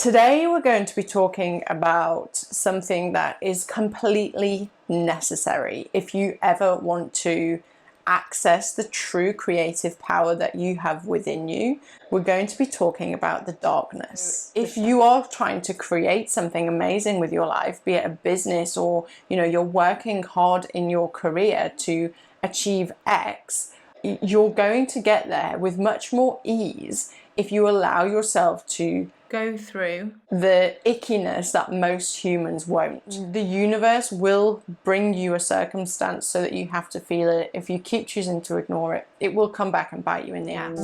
Today we're going to be talking about something that is completely necessary if you ever want to access the true creative power that you have within you. We're going to be talking about the darkness. If you are trying to create something amazing with your life, be it a business or you're working hard in your career to achieve X, you're going to get there with much more ease if you allow yourself to go through the ickiness that most humans won't. The universe will bring you a circumstance so that you have to feel it. If you keep choosing to ignore it, it will come back and bite you in the ass.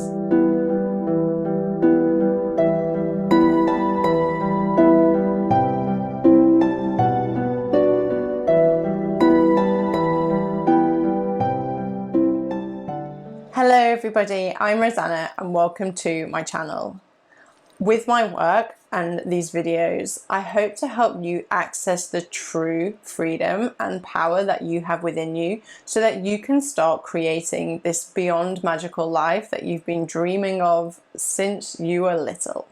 Hello everybody, I'm Rosanna and welcome to my channel. With my work and these videos, I hope to help you access the true freedom and power that you have within you so that you can start creating this beyond magical life that you've been dreaming of since you were little.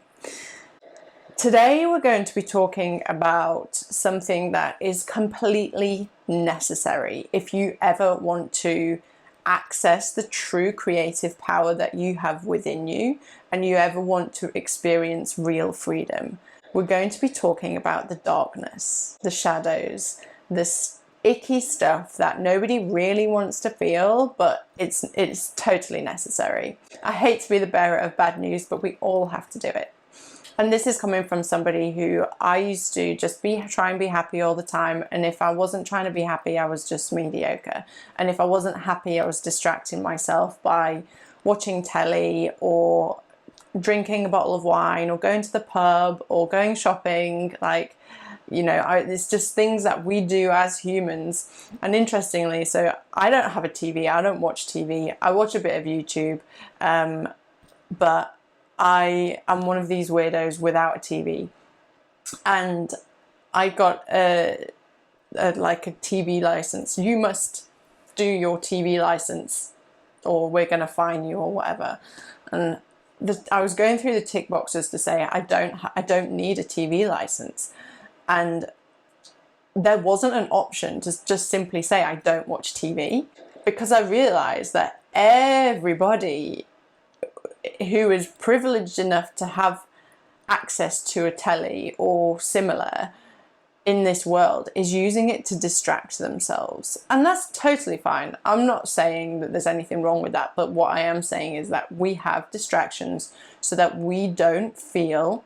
Today we're going to be talking about something that is completely necessary if you ever want to access the true creative power that you have within you and you ever want to experience real freedom. We're going to be talking about the darkness, the shadows, this icky stuff that nobody really wants to feel, but it's totally necessary. I hate to be the bearer of bad news, but we all have to do it. And this is coming from somebody who I used to just try and be happy all the time. And if I wasn't trying to be happy, I was just mediocre. And if I wasn't happy, I was distracting myself by watching telly or drinking a bottle of wine or going to the pub or going shopping. It's just things that we do as humans. And interestingly, so I don't have a TV. I don't watch TV. I watch a bit of YouTube, but I am one of these weirdos without a TV, and I got a TV license. You must do your TV license or we're going to fine you or whatever. And I was going through the tick boxes to say I don't need a TV license, and there wasn't an option to just simply say I don't watch TV, because I realized that everybody who is privileged enough to have access to a telly or similar in this world is using it to distract themselves. And that's totally fine. I'm not saying that there's anything wrong with that, but what I am saying is that we have distractions so that we don't feel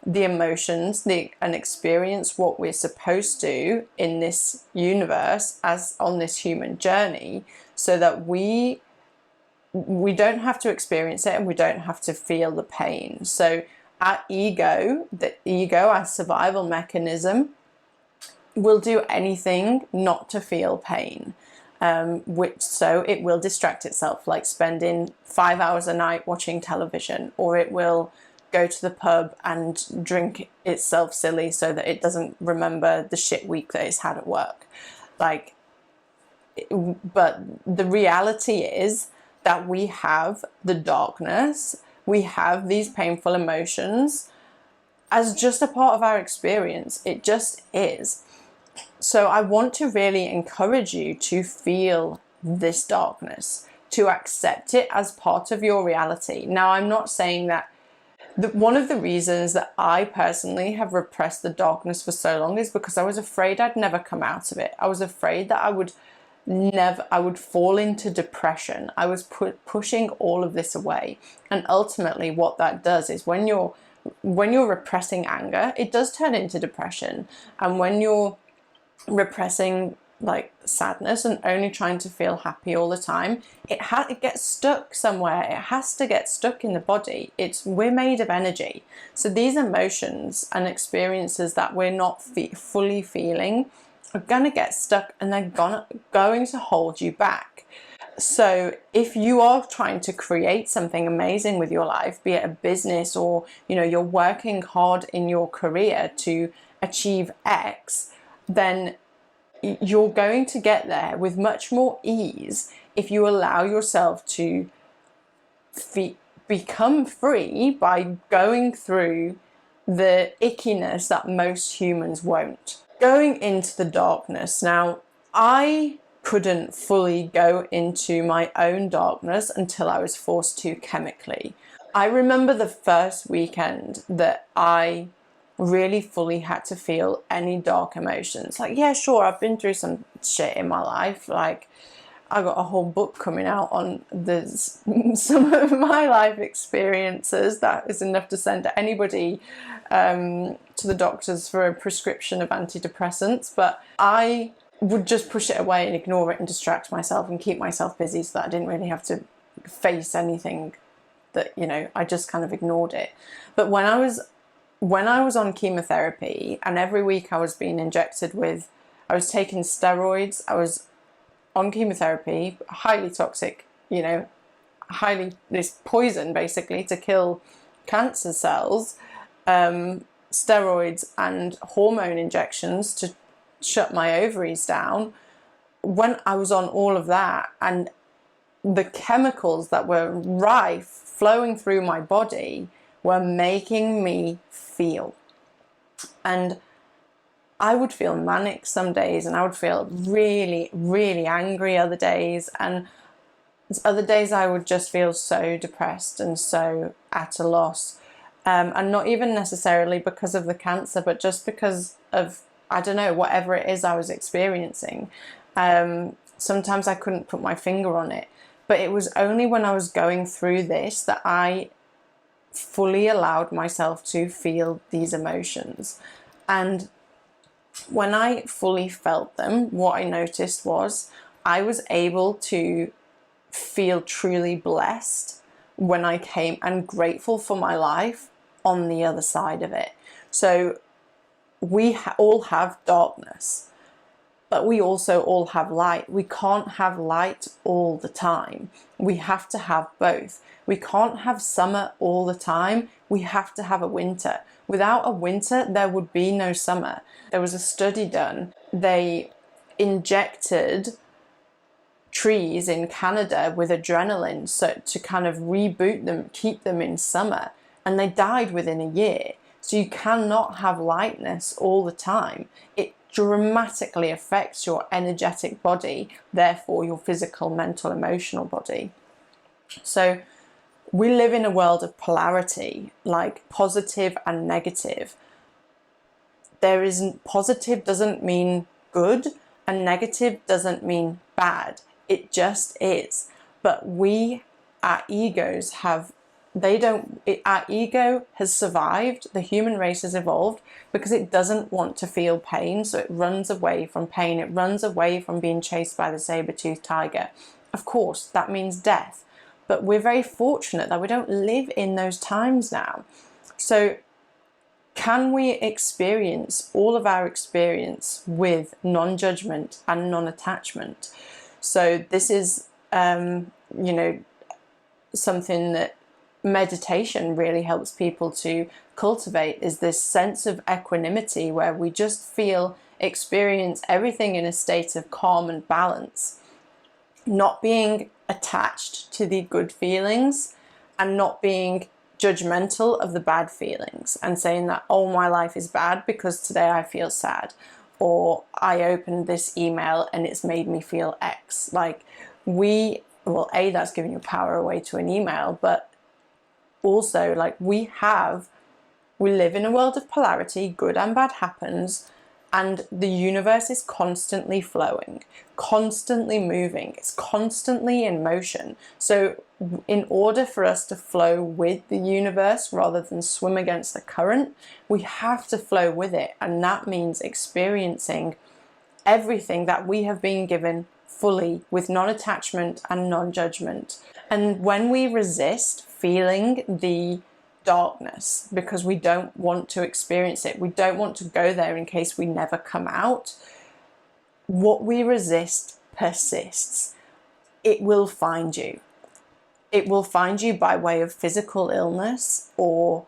the emotions and experience what we're supposed to in this universe as on this human journey, so that we don't have to experience it and we don't have to feel the pain. So our ego, our survival mechanism, will do anything not to feel pain, so it will distract itself, like spending 5 hours a night watching television, or it will go to the pub and drink itself silly so that it doesn't remember the shit week that it's had at work. But the reality is that we have the darkness, we have these painful emotions as just a part of our experience. It just is. So I want to really encourage you to feel this darkness, to accept it as part of your reality. Now, I'm not saying that one of the reasons that I personally have repressed the darkness for so long is because I was afraid I'd never come out of it. I was afraid that I would fall into depression. I was pushing all of this away. And ultimately what that does is when you're repressing anger, it does turn into depression. And when you're repressing sadness and only trying to feel happy all the time, it gets stuck somewhere. It has to get stuck in the body. We're made of energy. So these emotions and experiences that we're not fully feeling are gonna get stuck, and they're going to hold you back. So if you are trying to create something amazing with your life, be it a business or you're working hard in your career to achieve X, then you're going to get there with much more ease if you allow yourself to become free by going through the ickiness that most humans won't. Going into the darkness. Now, I couldn't fully go into my own darkness until I was forced to chemically. I remember the first weekend that I really fully had to feel any dark emotions. Like, yeah, sure, I've been through some shit in my life. Like, I got a whole book coming out on some of my life experiences. That is enough to send anybody to the doctors for a prescription of antidepressants. But I would just push it away and ignore it and distract myself and keep myself busy so that I didn't really have to face anything that, you know, I just kind of ignored it. But when I was on chemotherapy, and every week I was being injected with, I was taking steroids, I was on chemotherapy, highly toxic, you know, this poison basically to kill cancer cells, steroids and hormone injections to shut my ovaries down. When I was on all of that, and the chemicals that were rife flowing through my body were making me feel. And I would feel manic some days, and I would feel really, really angry other days. And other days I would just feel so depressed and so at a loss. And not even necessarily because of the cancer, but just because of, I don't know, whatever it is I was experiencing. Sometimes I couldn't put my finger on it. But it was only when I was going through this that I fully allowed myself to feel these emotions. And when I fully felt them, what I noticed was I was able to feel truly blessed when I came, and grateful for my life on the other side of it. So we all have darkness, but we also all have light. We can't have light all the time. We have to have both. We can't have summer all the time. We have to have a winter. Without a winter, there would be no summer. There was a study done. They injected trees in Canada with adrenaline so to kind of reboot them, keep them in summer, and they died within a year. So you cannot have lightness all the time. It dramatically affects your energetic body, therefore your physical, mental, emotional body. So we live in a world of polarity, like positive and negative. Positive doesn't mean good, and negative doesn't mean bad. It just is. But our egos have, our ego has survived. The human race has evolved because it doesn't want to feel pain. So it runs away from pain. It runs away from being chased by the saber-toothed tiger. Of course, that means death. But we're very fortunate that we don't live in those times now. So can we experience all of our experience with non-judgment and non-attachment? So this is, something that meditation really helps people to cultivate, is this sense of equanimity where we just experience everything in a state of calm and balance, not being attached to the good feelings and not being judgmental of the bad feelings and saying that, oh, my life is bad because today I feel sad, or I opened this email and it's made me feel X. Like that's giving your power away to an email, but also like we live in a world of polarity. Good and bad happens, and the universe is constantly flowing, constantly moving, it's constantly in motion. So in order for us to flow with the universe rather than swim against the current, we have to flow with it, and that means experiencing everything that we have been given fully with non-attachment and non-judgment. And when we resist feeling the darkness because we don't want to experience it, we don't want to go there in case we never come out, what we resist persists. It will find you. It will find you by way of physical illness or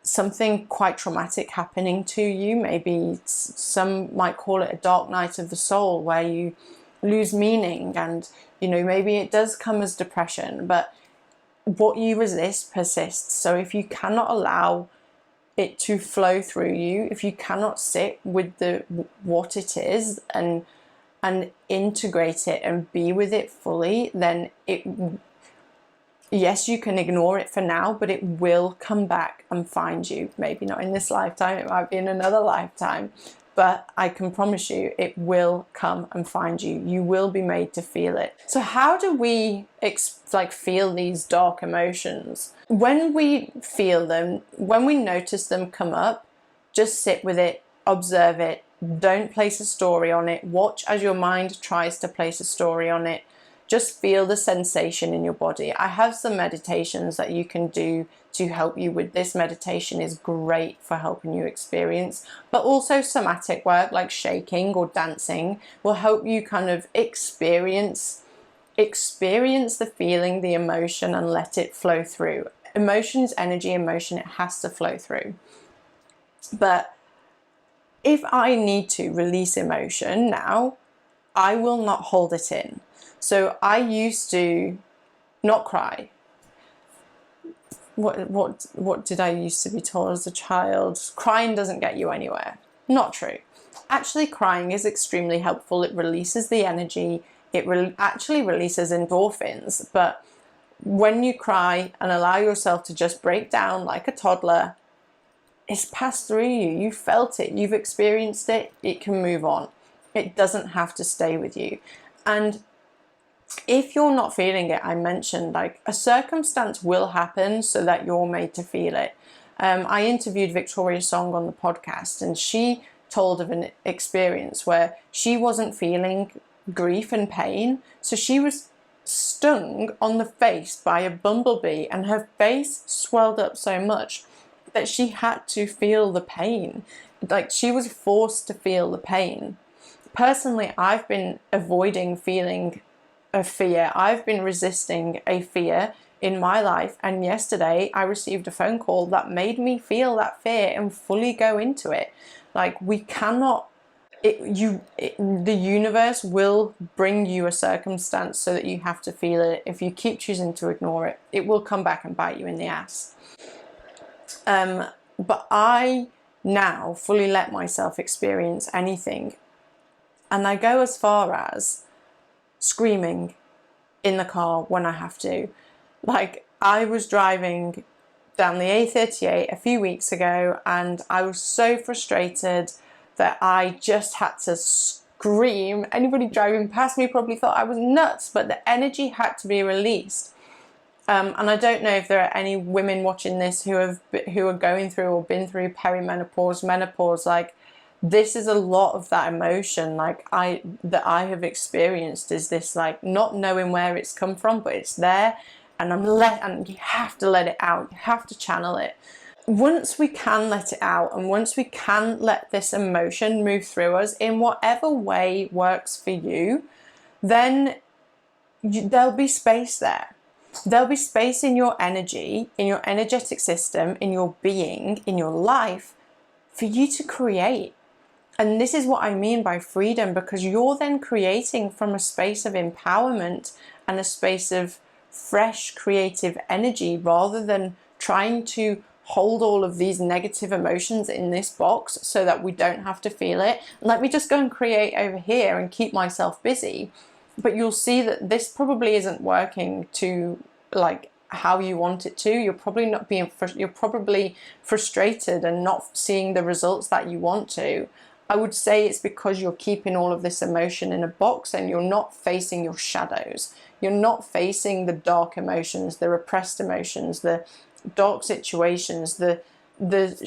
something quite traumatic happening to you. Maybe some might call it a dark night of the soul where you lose meaning, and maybe it does come as depression, but what you resist persists. So if you cannot allow it to flow through you, if you cannot sit with the what it is and integrate it and be with it fully, then yes, you can ignore it for now, but it will come back and find you. Maybe not in this lifetime, it might be in another lifetime, but I can promise you it will come and find you. You will be made to feel it. So how do we feel these dark emotions? When we feel them, when we notice them come up, just sit with it, observe it. Don't place a story on it. Watch as your mind tries to place a story on it. Just feel the sensation in your body. I have some meditations that you can do to help you with this. Meditation is great for helping you experience, but also somatic work like shaking or dancing will help you kind of experience the feeling, the emotion, and let it flow through. Emotion is energy, emotion, it has to flow through. But if I need to release emotion now, I will not hold it in. So I used to not cry. What did I used to be told as a child? Crying doesn't get you anywhere. Not true. Actually, crying is extremely helpful. It releases the energy. It actually releases endorphins. But when you cry and allow yourself to just break down like a toddler, it's passed through you. You felt it. You've experienced it. It can move on. It doesn't have to stay with you. And if you're not feeling it, I mentioned like a circumstance will happen so that you're made to feel it. I interviewed Victoria Song on the podcast, and she told of an experience where she wasn't feeling grief and pain. So she was stung on the face by a bumblebee, and her face swelled up so much that she had to feel the pain. Like, she was forced to feel the pain. Personally, I've been avoiding feeling a fear. I've been resisting a fear in my life, and yesterday I received a phone call that made me feel that fear and fully go into it. Like, we cannot, the universe will bring you a circumstance so that you have to feel it. If you keep choosing to ignore it, it will come back and bite you in the ass. But I now fully let myself experience anything, and I go as far as screaming in the car when I have to. Like, I was driving down the A38 a few weeks ago, and I was so frustrated that I just had to scream. Anybody driving past me probably thought I was nuts, but the energy had to be released. And I don't know if there are any women watching this who are going through or been through perimenopause, menopause. Like, this is a lot of that emotion that I have experienced, is this like not knowing where it's come from, but it's there, and and you have to let it out. You have to channel it. Once we can let it out, and once we can let this emotion move through us in whatever way works for you, then there'll be space there. There'll be space in your energy, in your energetic system, in your being, in your life, for you to create. And this is what I mean by freedom, because you're then creating from a space of empowerment and a space of fresh creative energy, rather than trying to hold all of these negative emotions in this box so that we don't have to feel it. Let me just go and create over here and keep myself busy. But you'll see that this probably isn't working to like how you want it to. You're probably not being, you're probably frustrated and not seeing the results that you want to. I would say it's because you're keeping all of this emotion in a box, and you're not facing your shadows. You're not facing the dark emotions, the repressed emotions, the dark situations,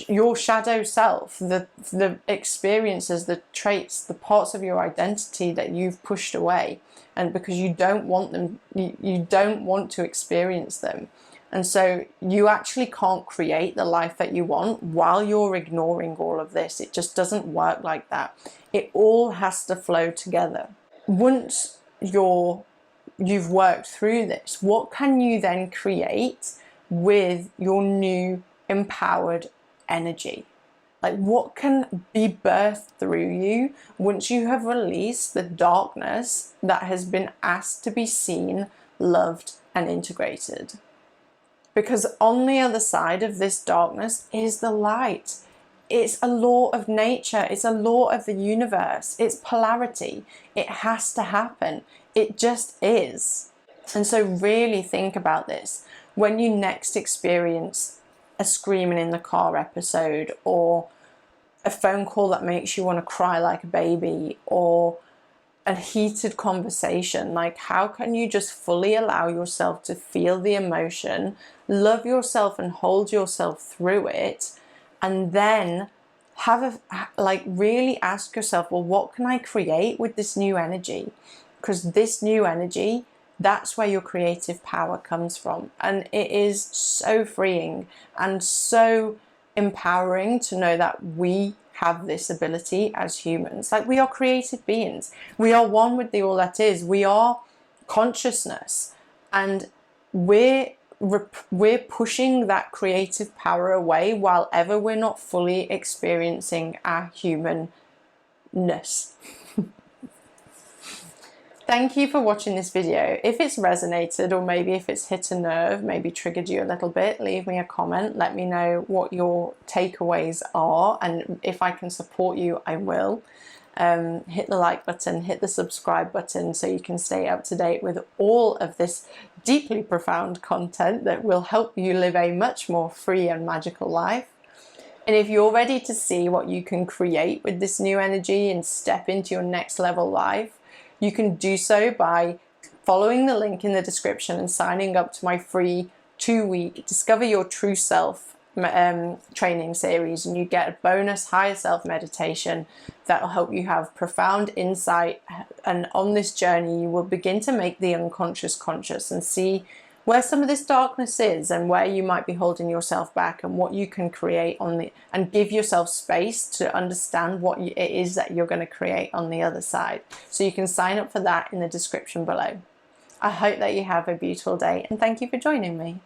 your shadow self, the experiences, the traits, the parts of your identity that you've pushed away, and because you don't want them, you don't want to experience them. And so you actually can't create the life that you want while you're ignoring all of this. It just doesn't work like that. It all has to flow together. Once you've worked through this, what can you then create with your new empowered energy? Like, what can be birthed through you once you have released the darkness that has been asked to be seen, loved, and integrated? Because on the other side of this darkness is the light. It's a law of nature. It's a law of the universe. It's polarity. It has to happen. It just is. And so really think about this. When you next experience a screaming in the car episode, or a phone call that makes you want to cry like a baby, or a heated conversation, like, how can you just fully allow yourself to feel the emotion, love yourself and hold yourself through it, and then really ask yourself, well, what can I create with this new energy? Because this new energy, that's where your creative power comes from. And it is so freeing and so empowering to know that we have this ability as humans. Like, we are creative beings. We are one with the all that is. We are consciousness, and we're pushing that creative power away while ever we're not fully experiencing our humanness. Thank you for watching this video. If it's resonated, or maybe if it's hit a nerve, maybe triggered you a little bit, leave me a comment. Let me know what your takeaways are, and if I can support you, I will. Hit the like button, hit the subscribe button, so you can stay up to date with all of this deeply profound content that will help you live a much more free and magical life. And if you're ready to see what you can create with this new energy and step into your next level life, you can do so by following the link in the description and signing up to my free 2-week Discover Your True Self training series, and you get a bonus higher self meditation that will help you have profound insight. And on this journey, you will begin to make the unconscious conscious and see where some of this darkness is, and where you might be holding yourself back, and what you can create and give yourself space to understand what it is that you're going to create on the other side. So you can sign up for that in the description below. I hope that you have a beautiful day, and thank you for joining me.